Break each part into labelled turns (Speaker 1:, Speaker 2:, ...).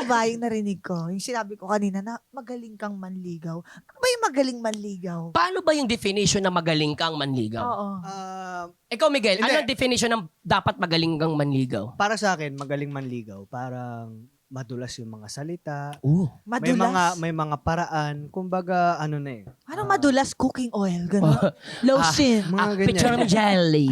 Speaker 1: Totoo ba yung narinig ko? Yung sinabi ko kanina na magaling kang manligaw. Ano ba yung magaling manligaw?
Speaker 2: Paano ba yung definition ng magaling kang manligaw?
Speaker 1: Oo.
Speaker 2: Ikaw, Miguel,
Speaker 3: Hindi.
Speaker 2: ano ang definition ng dapat magaling kang manligaw?
Speaker 3: Para sa akin, magaling manligaw. Parang madulas yung mga salita.
Speaker 1: Madulas.
Speaker 3: May mga paraan. Kumbaga, ano na eh.
Speaker 1: Anong madulas? Cooking oil. Gano'n. Lotion.
Speaker 3: Mga ganyan.
Speaker 2: Picture ng jelly.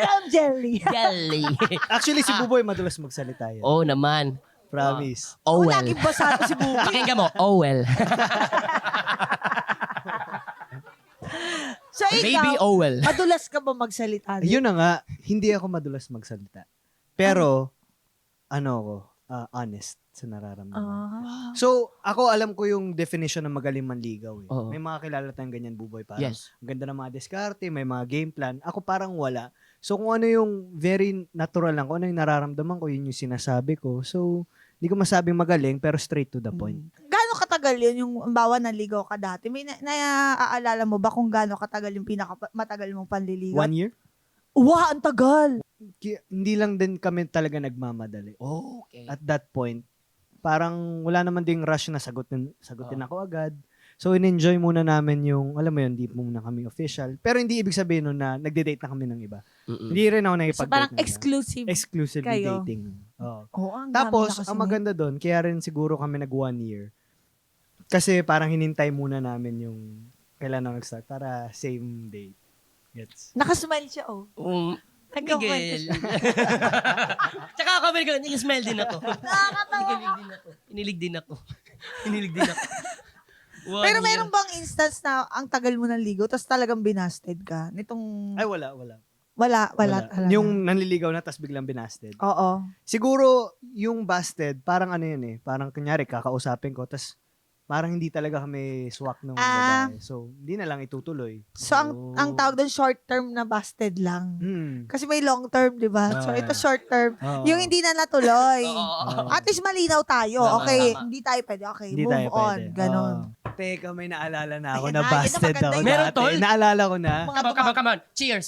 Speaker 1: Ram jelly.
Speaker 2: jelly.
Speaker 3: Actually, si Buboy madulas magsalita yan.
Speaker 2: Oo naman.
Speaker 3: Promise.
Speaker 1: Oh,
Speaker 2: Owel.
Speaker 1: laging basa to si Buboy.
Speaker 2: Pakinggan mo, Owel.
Speaker 1: So
Speaker 2: Baby
Speaker 1: ikaw,
Speaker 2: Owel.
Speaker 1: madulas ka ba magsalita?
Speaker 3: Yun na nga, hindi ako madulas magsalita. Pero, honest sa nararamdaman.
Speaker 1: Ah.
Speaker 3: So, ako alam ko yung definition ng magaling manligaw eh.
Speaker 2: Oo.
Speaker 3: May mga kilala tayong ganyan, Buboy. Parang,
Speaker 2: Yes.
Speaker 3: ang ganda ng mga diskarte, may mga game plan. Ako parang wala. So, kung ano yung very natural lang, kung ano yung nararamdaman ko, yun yung sinasabi ko. So, hindi ko masabing magaling, pero straight to the point.
Speaker 1: Gaano katagal yun yung bawa naligaw ka dati? May naaalala mo ba kung gaano katagal yung matagal mong panliligaw?
Speaker 3: 1 year?
Speaker 1: Wow, ang tagal.
Speaker 3: Hindi lang din kami talaga nagmamadali.
Speaker 2: Okay.
Speaker 3: At that point, parang wala naman ding rush na sagutin ako agad. So, in-enjoy muna namin yung, alam mo yun, hindi muna kami official. Pero hindi ibig sabihin nun na nagde-date na kami ng iba. Hindi rin ako
Speaker 1: So
Speaker 3: nakipag-date
Speaker 1: parang
Speaker 3: ng iba.
Speaker 1: exclusive.
Speaker 3: Exclusively
Speaker 1: kayo.
Speaker 3: dating. Oo.
Speaker 1: Oo, ang
Speaker 3: Tapos,
Speaker 1: dami na kasi
Speaker 3: ang maganda doon, kaya rin siguro kami nag 1 year. Kasi parang hinintay muna namin yung kailan na nag-start para same date. Gets?
Speaker 1: Nakasmile siya, oh. Nagkakwento
Speaker 2: Miguel.
Speaker 1: siya.
Speaker 2: Tsaka ako, Miguel, smell din ako.
Speaker 1: Nakakatawa ka.
Speaker 2: Inilig din ako. Inilig din ako.
Speaker 1: Pero meron bang instance na ang tagal mo ng ligo tapos talagang binasted ka? Nitong...
Speaker 3: Ay, wala.
Speaker 1: Wala talaga.
Speaker 3: Yung nanliligaw na tapos biglang binasted.
Speaker 1: Oo.
Speaker 3: Siguro, yung busted, parang ano yun eh. Parang kunyari, kakausapin ko, tapos parang hindi talaga kami swak ng babae. So, hindi na lang itutuloy.
Speaker 1: So, ang tawag doon short term na busted lang. Kasi may long term, di ba? So, ito short term.
Speaker 3: Oo.
Speaker 1: Yung hindi na natuloy.
Speaker 2: Oo.
Speaker 1: At least malinaw tayo.
Speaker 2: Tama,
Speaker 1: Okay,
Speaker 2: tama.
Speaker 1: hindi tayo pwede. Okay,
Speaker 3: Hindi
Speaker 1: move
Speaker 3: tayo
Speaker 1: on.
Speaker 3: pwede.
Speaker 1: Ganon.
Speaker 3: Teka, may naalala na ako
Speaker 1: Ayan
Speaker 3: na
Speaker 1: na,
Speaker 3: busted
Speaker 1: yun na maganda
Speaker 3: ako
Speaker 1: yun.
Speaker 2: Meron,
Speaker 3: dati.
Speaker 2: tol?
Speaker 3: Naalala ko na.
Speaker 2: Come on. Cheers.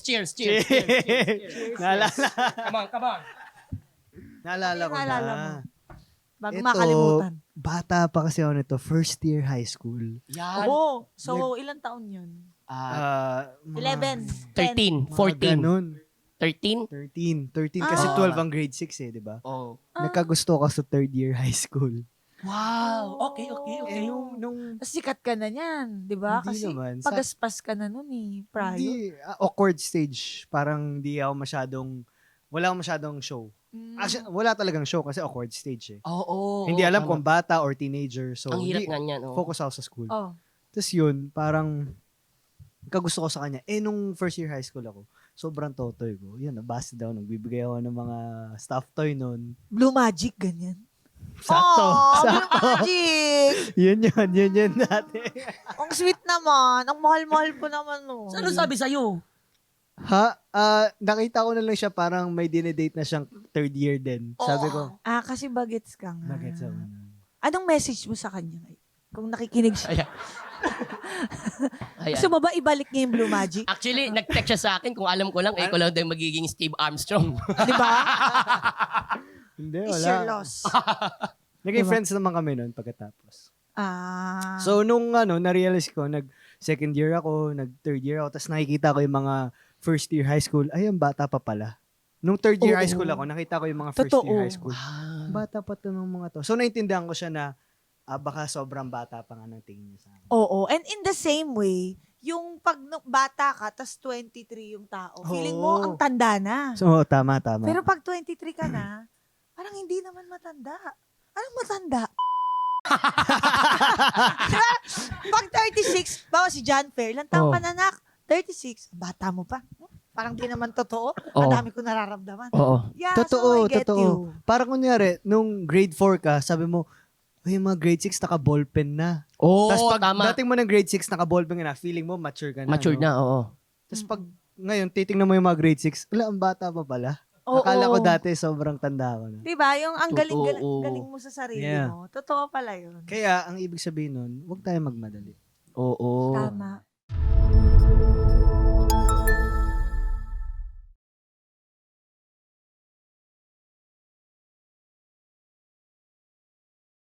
Speaker 3: Naalala.
Speaker 2: Come on.
Speaker 3: Naalala ko na.
Speaker 1: Naalala mo? Bago
Speaker 3: Ito,
Speaker 1: makalimutan.
Speaker 3: Bata pa kasi ako nito. First year high school.
Speaker 2: Yan.
Speaker 1: Oo. So, ilang taon yun? 11.
Speaker 2: 13, 14.
Speaker 3: Ganun.
Speaker 2: 13?
Speaker 3: 13 kasi 12 ang grade 6 eh, di ba?
Speaker 2: Oh.
Speaker 3: Nagkagusto ko sa third year high school.
Speaker 2: Wow. Okay.
Speaker 3: Eh, nung
Speaker 1: Sikat ka na niyan, di ba?
Speaker 3: Hindi
Speaker 1: Kasi
Speaker 3: naman.
Speaker 1: pagaspas ka na nun eh, prior.
Speaker 3: Hindi, awkward stage. Parang wala akong masyadong show. Actually, wala talagang show kasi awkward stage eh.
Speaker 2: Oo.
Speaker 3: Hindi alam kung bata or teenager. So,
Speaker 2: Ang hirap
Speaker 3: hindi,
Speaker 2: nga niyan. Oh.
Speaker 3: focus ako sa school.
Speaker 1: Oh.
Speaker 3: Tapos yun, parang kagusto ko sa kanya. Nung first year high school ako, sobrang totoy ko. Yun, nabasa daw. Nagbibigay ako ng mga stuffed toy nun.
Speaker 1: Blue Magic, ganyan.
Speaker 3: Sakto.
Speaker 1: Oh,
Speaker 3: Sakto.
Speaker 1: Blue Magic!
Speaker 3: Yun dati.
Speaker 1: Ang sweet naman. Ang mahal-mahal po naman, no.
Speaker 2: Ano sabi sa'yo?
Speaker 3: Nakita ko na lang siya parang may dinedate na siyang third year din. Sabi ko,
Speaker 1: Kasi bagets ka nga.
Speaker 3: bakit sa
Speaker 1: Anong message mo sa kanya? Kung nakikinig siya.
Speaker 2: Ayan.
Speaker 1: Gusto mo ba ibalik niya yung Blue Magic?
Speaker 2: Actually, nag-text siya sa akin. Kung alam ko lang, ko lang daw yung magiging Steve Armstrong.
Speaker 1: Di ba?
Speaker 3: Hindi,
Speaker 1: It's your
Speaker 3: wala.
Speaker 1: loss.
Speaker 3: Naging
Speaker 1: Diba?
Speaker 3: friends naman kami noon pagkatapos.
Speaker 1: Ah.
Speaker 3: So, nung na-realize ko, nag-second year ako, nag-third year ako, tapos nakikita ko yung mga first year high school, ay, ang bata pa pala. Nung third year
Speaker 1: Oo.
Speaker 3: high school ako, nakita ko yung mga first
Speaker 1: Totoo.
Speaker 3: year high school. Bata pa to ng mga to. So, naintindihan ko siya na baka sobrang bata pa nga ng tingin niya sa akin.
Speaker 1: Oo. And in the same way, yung pag bata ka, tas 23 yung tao, feeling mo ang tanda na.
Speaker 3: So, tama.
Speaker 1: Pero pag 23 ka na, parang hindi naman matanda. Anong matanda? Diba? Pag 36, bawa si John Fair, ilang taong
Speaker 3: Oh.
Speaker 1: ka na, nak? 36. Bata mo pa. Parang di naman totoo.
Speaker 2: Oo.
Speaker 1: Ang dami ko nararamdaman.
Speaker 2: Oo.
Speaker 1: Yeah,
Speaker 3: Totoo,
Speaker 1: so I get
Speaker 3: totoo.
Speaker 1: you.
Speaker 3: Parang kunyari, nung grade 4 ka, sabi mo, ay, mga grade 6, naka-ballpen na.
Speaker 2: Oo,
Speaker 3: Tapos pag
Speaker 2: tama.
Speaker 3: dating mo ng grade 6, naka-ballpen ka na, feeling mo, mature ka na.
Speaker 2: Matured
Speaker 3: no?
Speaker 2: na, oo.
Speaker 3: Tapos pag ngayon, titingnan mo yung mga grade 6, wala, ang bata pa pala.
Speaker 1: Oo.
Speaker 3: Akala ko dati, sobrang tanda ko na.
Speaker 1: Diba? Yung ang galing,
Speaker 2: Totoo.
Speaker 1: galing mo sa sarili
Speaker 3: Yeah.
Speaker 1: mo. Totoo pala yun.
Speaker 3: Kaya, ang ibig sabihin nun, huwag tayo magmadali.
Speaker 2: Oo.
Speaker 1: Tama.